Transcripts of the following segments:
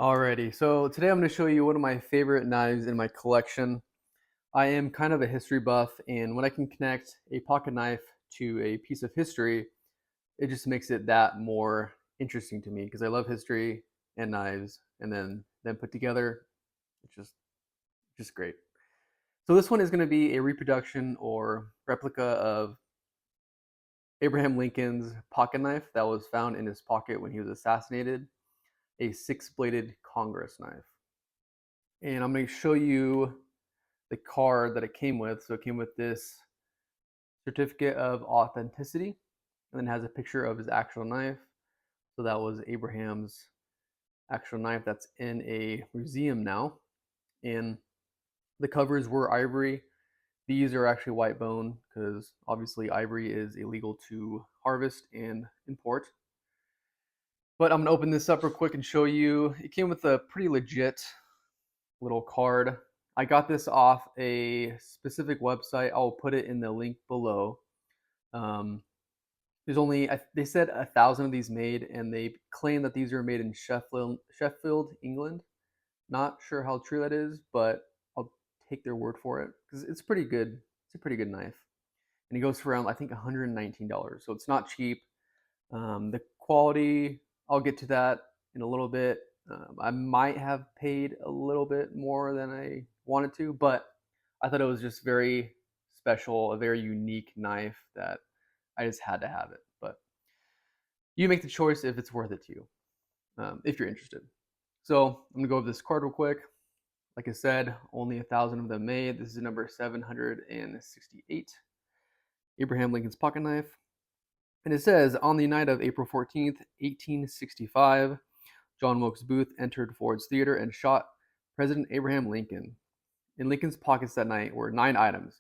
Alrighty, so today I'm going to show you one of my favorite knives in my collection. I am kind of a history buff, and when I can connect a pocket knife to a piece of history, it just makes it that more interesting to me because I love history and knives, and then them put together, it's just great. So this one is going to be a reproduction or replica of Abraham Lincoln's pocket knife that was found in his pocket when he was assassinated, a six-bladed Congress knife. And I'm going to show you the card that it came with. So it came with this certificate of authenticity, and then has a picture of his actual knife. So that was Abraham's actual knife that's in a museum now. And the covers were ivory. These are actually white bone because obviously ivory is illegal to harvest and import. But I'm gonna open this up real quick and show you. It came with a pretty legit little card. I got this off a specific website. I'll put it in the link below. Um, there's only, they said 1,000 of these made, and they claim that these are made in Sheffield, England. Not sure how true that is, but I'll take their word for it because it's pretty good. It's a pretty good knife, and it goes for around I think $119. So it's not cheap. The quality, I'll get to that in a little bit. I might have paid a little bit more than I wanted to, but I thought it was just very special, a very unique knife that I just had to have it. But you make the choice if it's worth it to you, if you're interested. So I'm gonna go over this card real quick. Like I said, only 1,000 of them made. This is number 768, Abraham Lincoln's pocket knife. And it says, on the night of April 14th, 1865, John Wilkes Booth entered Ford's Theater and shot President Abraham Lincoln. In Lincoln's pockets that night were 9 items,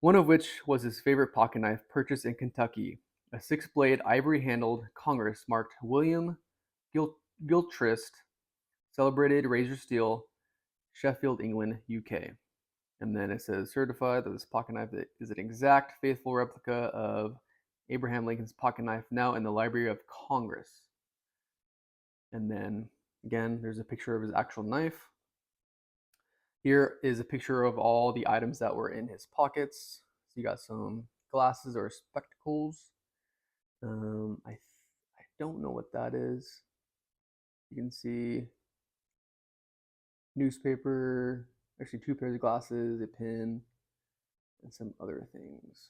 one of which was his favorite pocket knife purchased in Kentucky, a 6-blade ivory-handled Congress marked William Gilchrist, celebrated razor steel, Sheffield, England, UK. And then it says, certified that this pocket knife is an exact, faithful replica of Abraham Lincoln's pocket knife now in the Library of Congress. And then again, there's a picture of his actual knife. Here is a picture of all the items that were in his pockets. So you got some glasses or spectacles. I don't know what that is. You can see newspaper, actually 2 pairs of glasses, a pen, and some other things.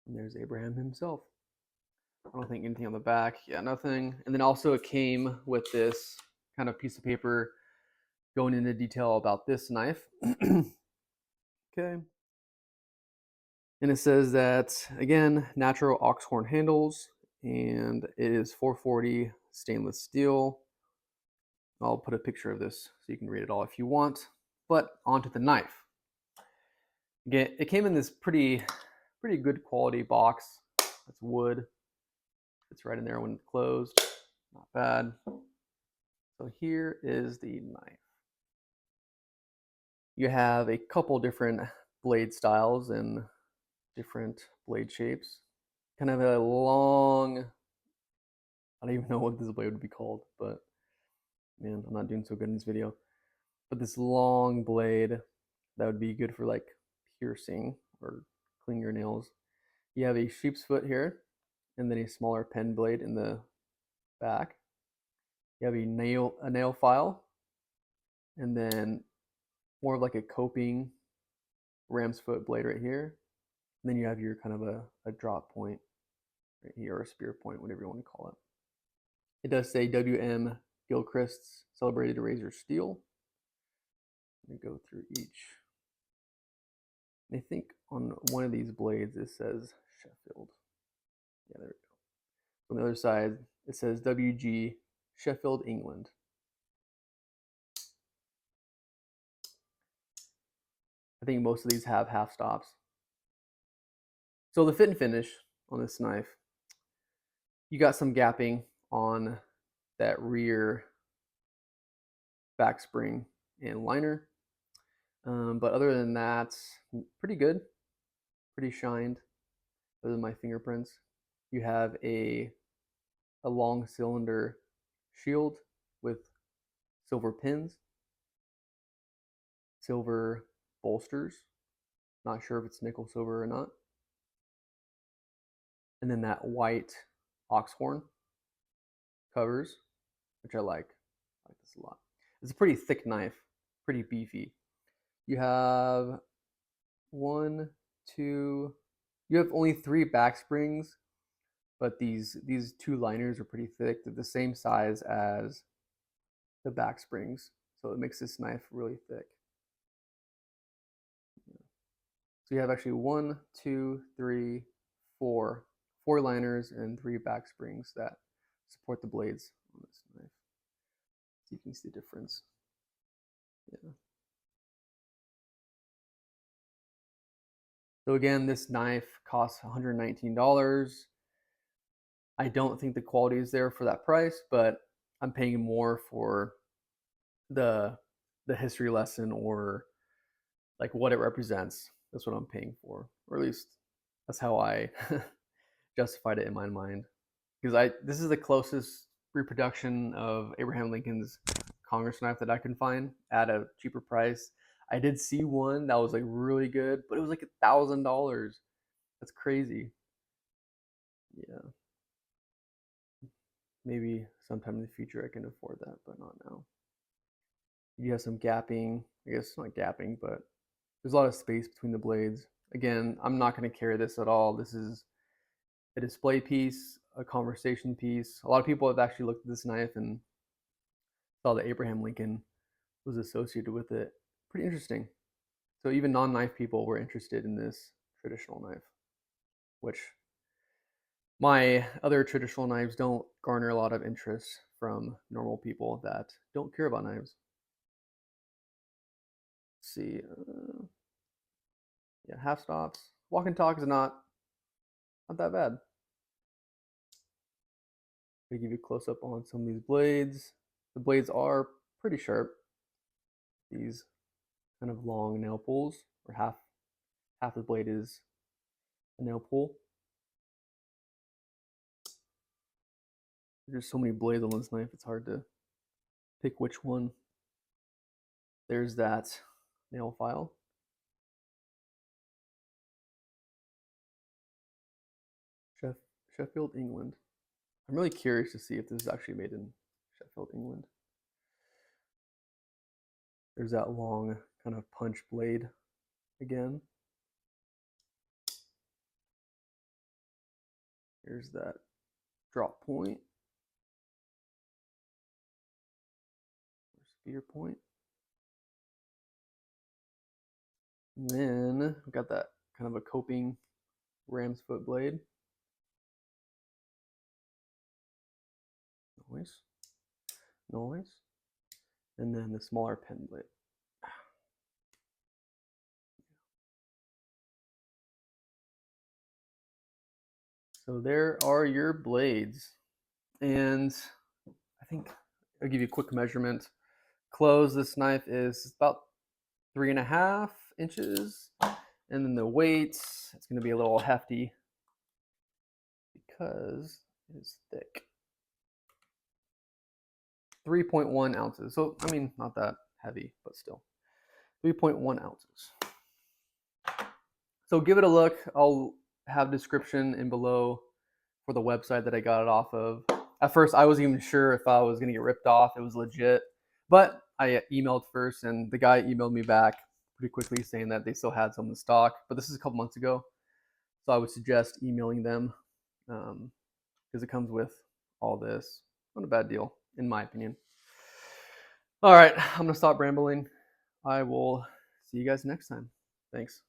And there's Abraham himself. I don't think anything on the back. Yeah, nothing. And then also it came with this kind of piece of paper going into detail about this knife. Okay. And it says that, again, natural ox horn handles, and it is 440 stainless steel. I'll put a picture of this so you can read it all if you want. But onto the knife. Again, it came in this pretty good quality box. It's wood. It's right in there when it's closed. Not bad. So here is the knife. You have a couple different blade styles and different blade shapes. Kind of a long, I don't even know what this blade would be called, but man, I'm not doing so good in this video. But this long blade that would be good for like piercing or cleaning your nails. You have a sheep's foot here, and then a smaller pen blade in the back. You have a nail file, and then more of like a coping ram's foot blade right here. And then you have your kind of a drop point right here, or a spear point, whatever you want to call it. It does say W.M. Gilchrist's celebrated razor steel. Let me go through each. I think on one of these blades it says Sheffield. Yeah, there we go. On the other side it says W.G. Sheffield, England. I think most of these have half stops. So the fit and finish on this knife, you got some gapping on that rear back spring and liner. But other than that, pretty good, pretty shined, other than my fingerprints. You have a a long cylinder shield with silver pins, silver bolsters. Not sure if it's nickel silver or not. And then that white ox horn covers, which I like. I like this a lot. It's a pretty thick knife, pretty beefy. You have one, two, you have only 3 back springs, but these two liners are pretty thick. They're the same size as the back springs, so it makes this knife really thick. So you have actually 1, 2, 3, 4 liners and 3 back springs that support the blades on this knife. So you can see the difference. Yeah. So again, this knife costs $119. I don't think the quality is there for that price, but I'm paying more for the history lesson, or like what it represents. That's what I'm paying for, or at least that's how I justified it in my mind. Because this is the closest reproduction of Abraham Lincoln's Congress knife that I can find at a cheaper price. I did see one that was like really good, but it was like $1,000. That's crazy. Yeah. Maybe sometime in the future I can afford that, but not now. You have some gapping. I guess not gapping, but there's a lot of space between the blades. Again, I'm not going to carry this at all. This is a display piece, a conversation piece. A lot of people have actually looked at this knife and saw that Abraham Lincoln was associated with it. Pretty interesting. So even non-knife people were interested in this traditional knife, which my other traditional knives don't garner a lot of interest from normal people that don't care about knives. Let's see. Yeah, half stops. Walk and talk is not that bad. To give you a close up on some of these blades. The blades are pretty sharp. These kind of long nail pulls, or half the blade is a nail pull. There's so many blades on this knife, it's hard to pick which one. There's that nail file. Sheffield, England. I'm really curious to see if this is actually made in Sheffield, England. There's that long kind of punch blade again. Here's that drop point. Spear point. And then we've got that kind of a coping ram's foot blade. Noise. Noise. And then the smaller pen blade. So there are your blades. And I think I'll give you a quick measurement. Close, this knife is about 3.5 inches. And then the weight, it's going to be a little hefty because it is thick. 3.1 ounces. So, I mean, not that heavy, but still. 3.1 ounces. So give it a look. I'll have description in below for the website that I got it off of. At first, I wasn't even sure if I was going to get ripped off. It was legit. But I emailed first, and the guy emailed me back pretty quickly saying that they still had some in stock. But this is a couple months ago. So I would suggest emailing them because it comes with all this. Not a bad deal, in my opinion. All right, I'm going to stop rambling. I will see you guys next time. Thanks.